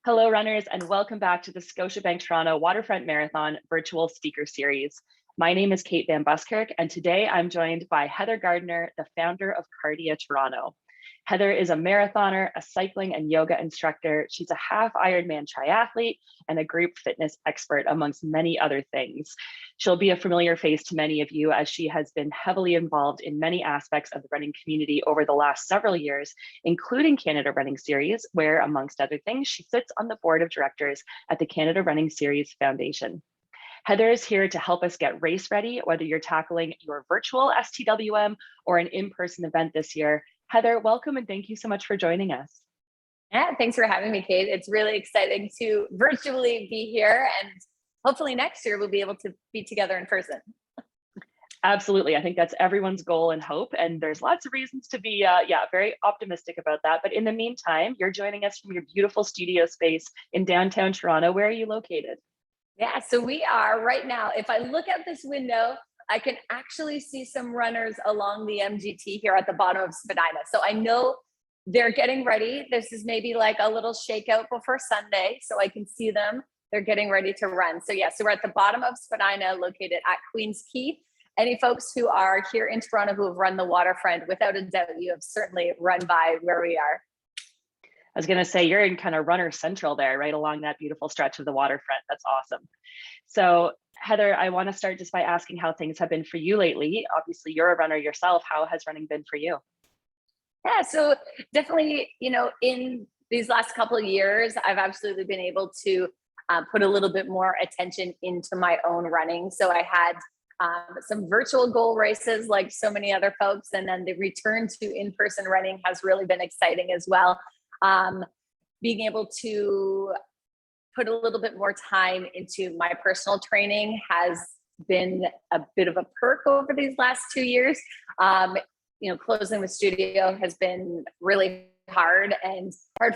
Hello, runners, and welcome back to the Scotiabank Toronto Waterfront Marathon Virtual Speaker Series. My name is Kate Van Buskirk, and today I'm joined by Heather Gardner, the founder of Cardia Toronto. Heather is a marathoner, a cycling and yoga instructor. She's a half Ironman triathlete and a group fitness expert, amongst many other things. She'll be a familiar face to many of you as she has been heavily involved in many aspects of the running community over the last several years, including Canada Running Series, where, amongst other things, she sits on the board of directors at the Canada Running Series Foundation. Heather is here to help us get race ready, whether you're tackling your virtual STWM or an in-person event this year. Heather, welcome and thank you so much for joining us. Yeah, thanks for having me, Kate. It's really exciting to virtually be here, and hopefully next year we'll be able to be together in person. Absolutely. I think that's everyone's goal and hope. And there's lots of reasons to be, very optimistic about that. But in the meantime, you're joining us from your beautiful studio space in downtown Toronto. Where are you located? Yeah, so we are right now, if I look out this window, I can actually see some runners along the MGT here at the bottom of Spadina. So I know they're getting ready. This is maybe like a little shakeout before Sunday, so I can see them. They're getting ready to run. So yeah, so we're at the bottom of Spadina, located at Queen's Quay. Any folks who are here in Toronto who have run the Waterfront, without a doubt, you have certainly run by where we are. I was going to say, you're in kind of runner central there, right along that beautiful stretch of the waterfront. That's awesome. So Heather, I want to start just by asking how things have been for you lately. Obviously, you're a runner yourself. How has running been for you? Yeah, so definitely, in these last couple of years, I've absolutely been able to put a little bit more attention into my own running. So I had some virtual goal races like so many other folks, and then the return to in-person running has really been exciting as well. Being able to put a little bit more time into my personal training has been a bit of a perk over these last 2 years. Closing the studio has been really hard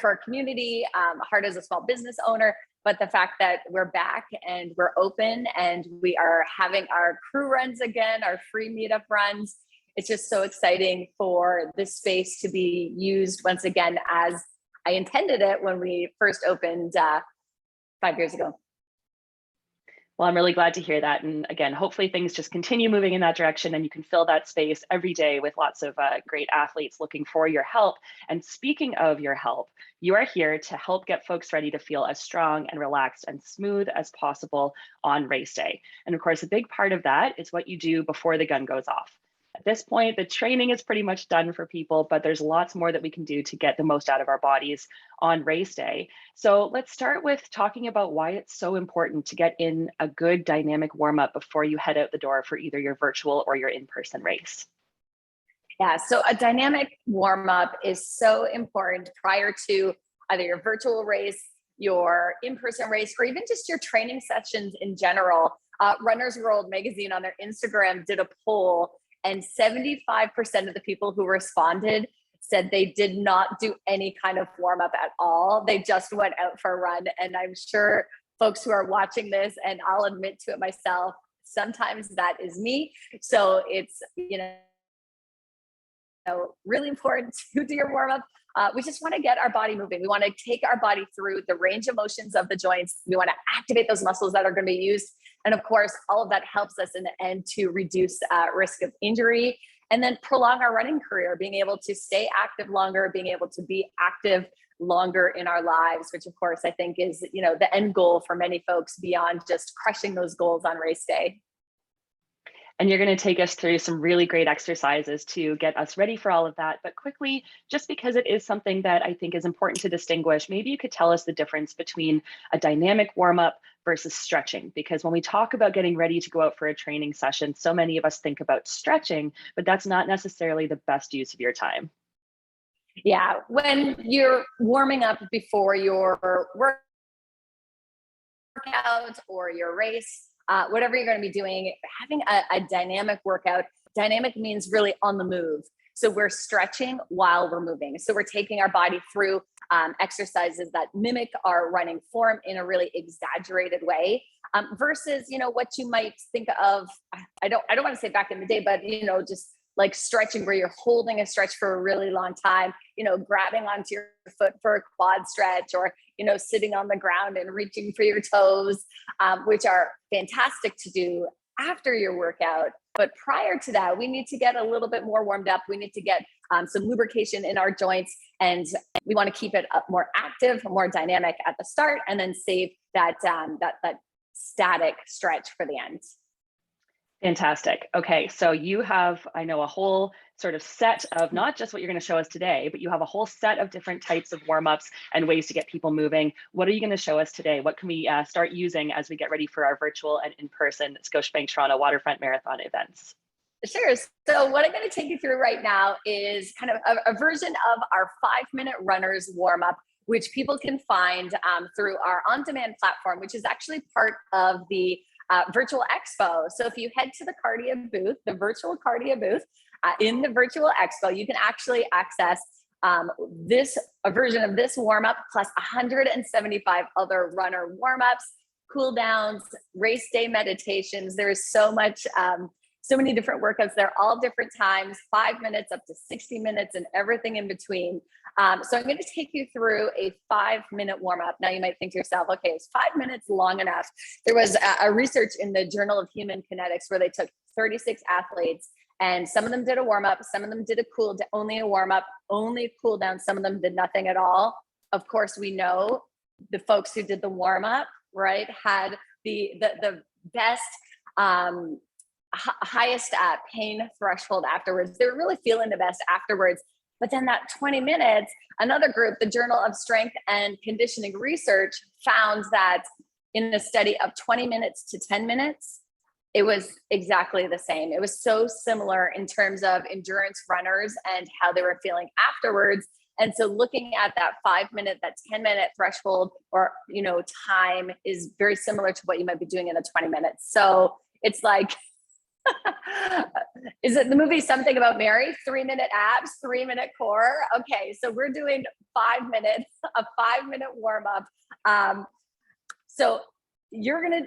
for our community, hard as a small business owner. But the fact that we're back and we're open and we are having our crew runs again, our free meetup runs, it's just so exciting for this space to be used once again as I intended it when we first opened 5 years ago. Well, I'm really glad to hear that. And again, hopefully things just continue moving in that direction and you can fill that space every day with lots of great athletes looking for your help. And speaking of your help, you are here to help get folks ready to feel as strong and relaxed and smooth as possible on race day. And of course, a big part of that is what you do before the gun goes off. At this point, the training is pretty much done for people, but there's lots more that we can do to get the most out of our bodies on race day. So let's start with talking about why it's so important to get in a good dynamic warm-up before you head out the door for either your virtual or your in-person race. Yeah, so a dynamic warm-up is so important prior to either your virtual race, your in-person race, or even just your training sessions in general. Runner's World magazine on their Instagram did a poll, and 75% of the people who responded said they did not do any kind of warm up at all. They just went out for a run. And I'm sure folks who are watching this, and I'll admit to it myself, sometimes that is me. So it's, really important to do your warm up. We just want to get our body moving. We want to take our body through the range of motions of the joints. We want to activate those muscles that are going to be used. And of course, all of that helps us in the end to reduce risk of injury and then prolong our running career, being able to stay active longer, being able to be active longer in our lives, which of course I think is, the end goal for many folks beyond just crushing those goals on race day. And you're going to take us through some really great exercises to get us ready for all of that. But quickly, just because it is something that I think is important to distinguish, maybe you could tell us the difference between a dynamic warm-up versus stretching. Because when we talk about getting ready to go out for a training session, so many of us think about stretching, but that's not necessarily the best use of your time. Yeah, when you're warming up before your workout or your race, whatever you're going to be doing, having a dynamic workout. Dynamic means really on the move. So we're stretching while we're moving. So we're taking our body through exercises that mimic our running form in a really exaggerated way, versus, what you might think of, I don't want to say back in the day, but, just like stretching where you're holding a stretch for a really long time, you know, grabbing onto your foot for a quad stretch, or, you know, sitting on the ground and reaching for your toes, which are fantastic to do after your workout. But prior to that, we need to get a little bit more warmed up. We need to get some lubrication in our joints, and we want to keep it more active, more dynamic at the start, and then save that static stretch for the end. Fantastic. Okay, so you have, I know, a whole sort of set of not just what you're going to show us today, but you have a whole set of different types of warm-ups and ways to get people moving. What are you going to show us today? What can we start using as we get ready for our virtual and in-person Scotiabank Toronto Waterfront Marathon events? Sure. So what I'm going to take you through right now is kind of a version of our 5-minute runners warm-up, which people can find through our on-demand platform, which is actually part of the virtual expo. So if you head to the cardio booth, the virtual cardio booth in the virtual expo, you can actually access a version of this warm-up plus 175 other runner warm-ups, cool downs, race day meditations. There is so much, so many different workouts. They're all different times, 5 minutes up to 60 minutes and everything in between. So I'm going to take you through a 5-minute warm-up. Now you might think to yourself, okay, is 5 minutes long enough? There was a research in the Journal of Human Kinetics where they took 36 athletes, and some of them did a warm-up, some of them did only a warm-up, only a cool down, some of them did nothing at all. Of course, we know the folks who did the warm-up, right, had the best, highest pain threshold afterwards. They were really feeling the best afterwards. But then that 20 minutes, another group, the Journal of Strength and Conditioning Research, found that in a study of 20 minutes to 10 minutes, it was exactly the same. It was so similar in terms of endurance runners and how they were feeling afterwards. And so looking at that 5-minute, that 10-minute threshold or, you know, time is very similar to what you might be doing in a 20 minutes. So it's like, is it the movie Something About Mary? 3-minute abs, 3-minute core. Okay, so we're doing 5 minutes, a 5-minute warm up. So you're gonna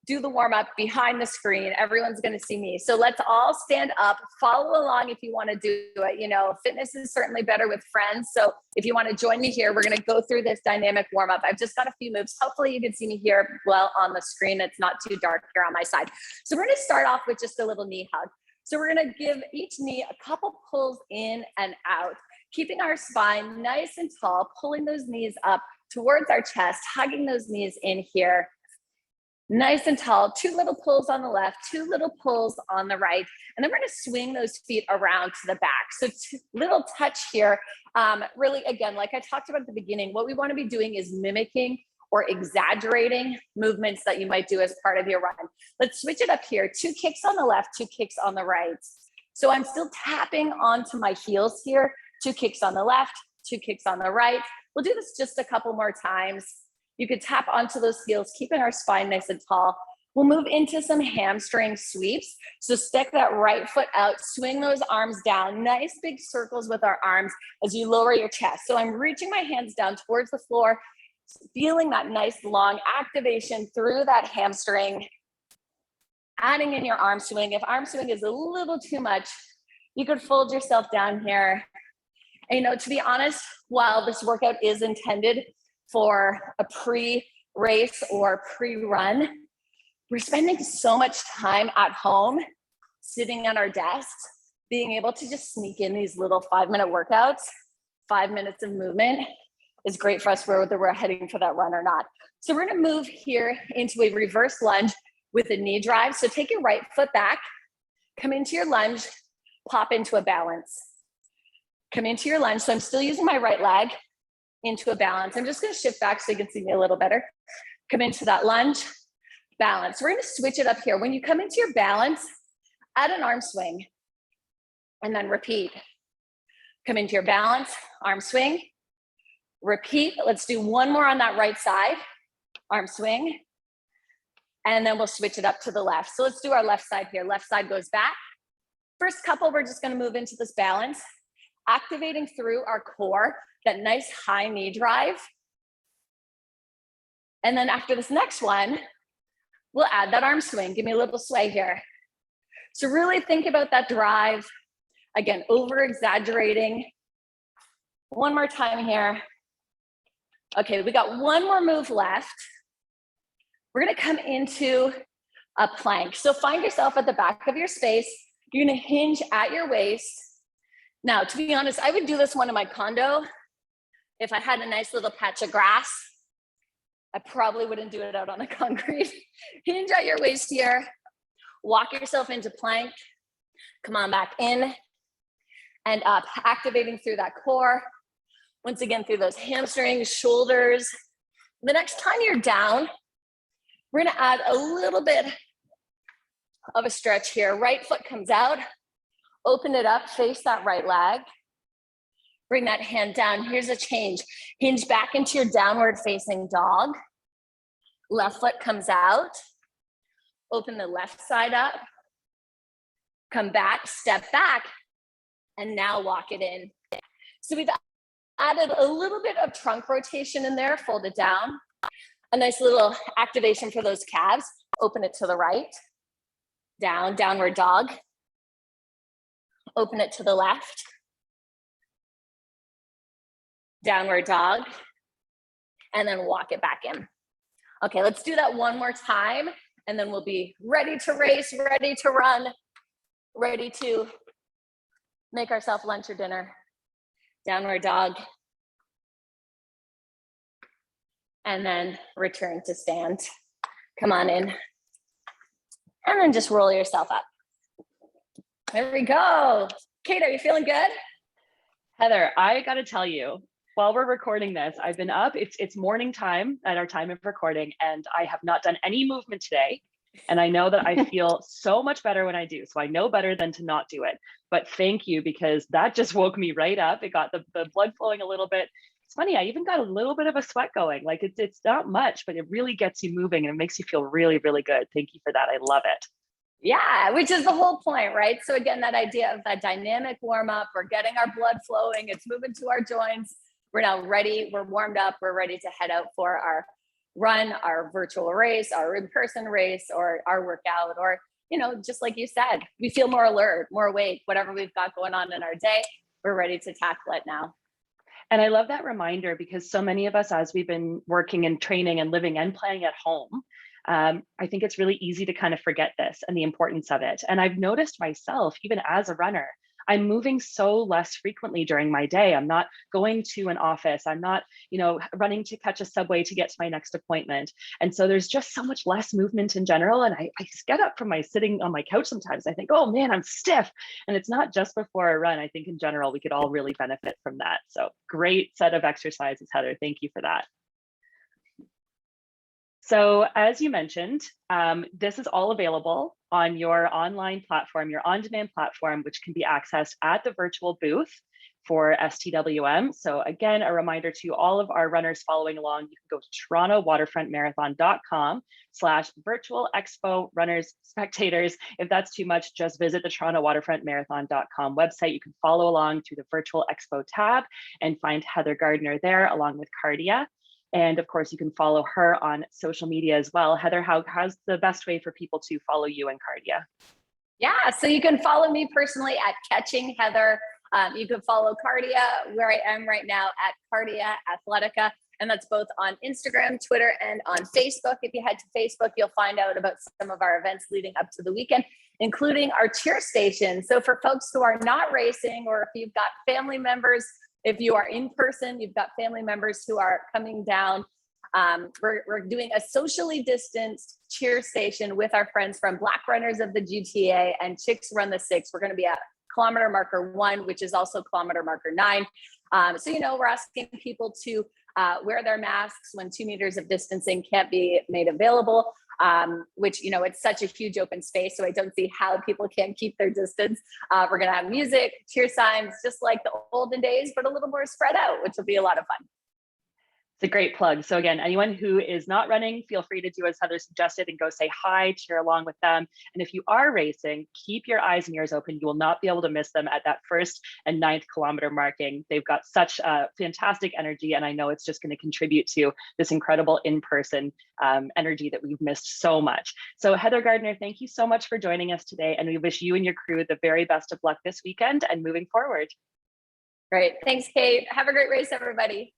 do the warm up behind the screen. Everyone's gonna see me. So let's all stand up, follow along if you wanna do it. You know, fitness is certainly better with friends. So if you wanna join me here, we're gonna go through this dynamic warm up. I've just got a few moves. Hopefully you can see me here well on the screen. It's not too dark here on my side. So we're gonna start off with just a little knee hug. So we're gonna give each knee a couple pulls in and out, keeping our spine nice and tall, pulling those knees up towards our chest, hugging those knees in here. Nice and tall, 2 little pulls on the left, 2 little pulls on the right. And then we're gonna swing those feet around to the back. So little touch here. Really, again, like I talked about at the beginning, what we wanna be doing is mimicking or exaggerating movements that you might do as part of your run. Let's switch it up here. 2 kicks on the left, 2 kicks on the right. So I'm still tapping onto my heels here. 2 kicks on the left, 2 kicks on the right. We'll do this just a couple more times. You could tap onto those heels, keeping our spine nice and tall. We'll move into some hamstring sweeps. So stick that right foot out, swing those arms down, nice big circles with our arms as you lower your chest. So I'm reaching my hands down towards the floor, feeling that nice long activation through that hamstring, adding in your arm swing. If arm swing is a little too much, you could fold yourself down here. And, you know, to be honest, while this workout is intended for a pre-race or pre-run, we're spending so much time at home, sitting at our desks, being able to just sneak in these little 5-minute workouts. 5 minutes of movement is great for us whether we're heading for that run or not. So we're gonna move here into a reverse lunge with a knee drive. So take your right foot back, come into your lunge, pop into a balance. Come into your lunge. So I'm still using my right leg into a balance. I'm just gonna shift back so you can see me a little better. Come into that lunge, balance. We're gonna switch it up here. When you come into your balance, add an arm swing and then repeat. Come into your balance, arm swing, repeat. Let's do one more on that right side, arm swing, and then we'll switch it up to the left. So let's do our left side here. Left side goes back. First couple, we're just gonna move into this balance, activating through our core, that nice high knee drive. And then after this next one, we'll add that arm swing. Give me a little sway here. So really think about that drive, Again, over exaggerating. One more time here. Okay, we got one more move left. We're gonna come into a plank. So find yourself at the back of your space. You're gonna hinge at your waist. Now, to be honest, I would do this one in my condo. If I had a nice little patch of grass, I probably wouldn't do it out on the concrete. Hinge at your waist here. Walk yourself into plank. Come on back in and up, activating through that core. Once again, through those hamstrings, shoulders. The next time you're down, we're gonna add a little bit of a stretch here. Right foot comes out, open it up, face that right leg. Bring that hand down. Here's a change. Hinge back into your downward facing dog. Left foot comes out. Open the left side up. Come back, step back, and now walk it in. So we've added a little bit of trunk rotation in there, fold it down. A nice little activation for those calves. Open it to the right. Down, downward dog. Open it to the left. Downward dog. And then walk it back in. Okay, let's do that one more time. And then we'll be ready to race, ready to run, ready to make ourselves lunch or dinner. Downward dog. And then return to stand. Come on in. And then just roll yourself up. There we go. Kate, are you feeling good? Heather, I got to tell you, while we're recording this, I've been up. It's morning time at our time of recording, and I have not done any movement today. And I know that I feel so much better when I do. So I know better than to not do it. But thank you, because that just woke me right up. It got the blood flowing a little bit. It's funny, I even got a little bit of a sweat going. Like it's not much, but it really gets you moving and it makes you feel really, really good. Thank you for that. I love it. Yeah, which is the whole point, right? So again, that idea of that dynamic warm up, we're getting our blood flowing, it's moving to our joints. We're now ready, we're warmed up, we're ready to head out for our run, our virtual race, our in-person race, or our workout, or, you know, just like you said, we feel more alert, more awake, whatever we've got going on in our day, we're ready to tackle it now. And I love that reminder, because so many of us, as we've been working and training and living and playing at home, I think it's really easy to kind of forget this and the importance of it. And I've noticed myself, even as a runner, I'm moving so less frequently during my day. I'm not going to an office. I'm not, running to catch a subway to get to my next appointment. And so there's just so much less movement in general. And I get up from sitting on my couch sometimes. I think, oh man, I'm stiff. And it's not just before a run. I think in general, we could all really benefit from that. So great set of exercises, Heather. Thank you for that. So as you mentioned, this is all available on your online platform, your on-demand platform, which can be accessed at the virtual booth for STWM. So again, a reminder to all of our runners following along, you can go to torontowaterfrontmarathon.com/virtual expo runners spectators. If that's too much, just visit the torontowaterfrontmarathon.com website. You can follow along through the virtual expo tab and find Heather Gardner there along with Cardia. And of course, you can follow her on social media as well. Heather, how's the best way for people to follow you and Cardia? Yeah, so you can follow me personally at Catching Heather. You can follow Cardia, where I am right now, at Cardia Athletica. And that's both on Instagram, Twitter, and on Facebook. If you head to Facebook, you'll find out about some of our events leading up to the weekend, including our cheer station. So for folks who are not racing, or if you've got family members, if you are in person, you've got family members who are coming down, we're doing a socially distanced cheer station with our friends from Black Runners of the GTA and Chicks Run the Six. We're going to be at kilometer marker 1, which is also kilometer marker 9. So, we're asking people to wear their masks when 2 meters of distancing can't be made available, which, it's such a huge open space. So I don't see how people can't keep their distance. We're going to have music, cheer signs, just like the olden days, but a little more spread out, which will be a lot of fun. a great plug. So again, anyone who is not running, feel free to do as Heather suggested and go say hi, cheer along with them. And if you are racing, keep your eyes and ears open. You will not be able to miss them at that 1st and 9th kilometer marking. They've got such fantastic energy, and I know it's just going to contribute to this incredible in-person energy that we've missed so much. So Heather Gardner, thank you so much for joining us today, and we wish you and your crew the very best of luck this weekend and moving forward. Great. Thanks, Kate. Have a great race, everybody.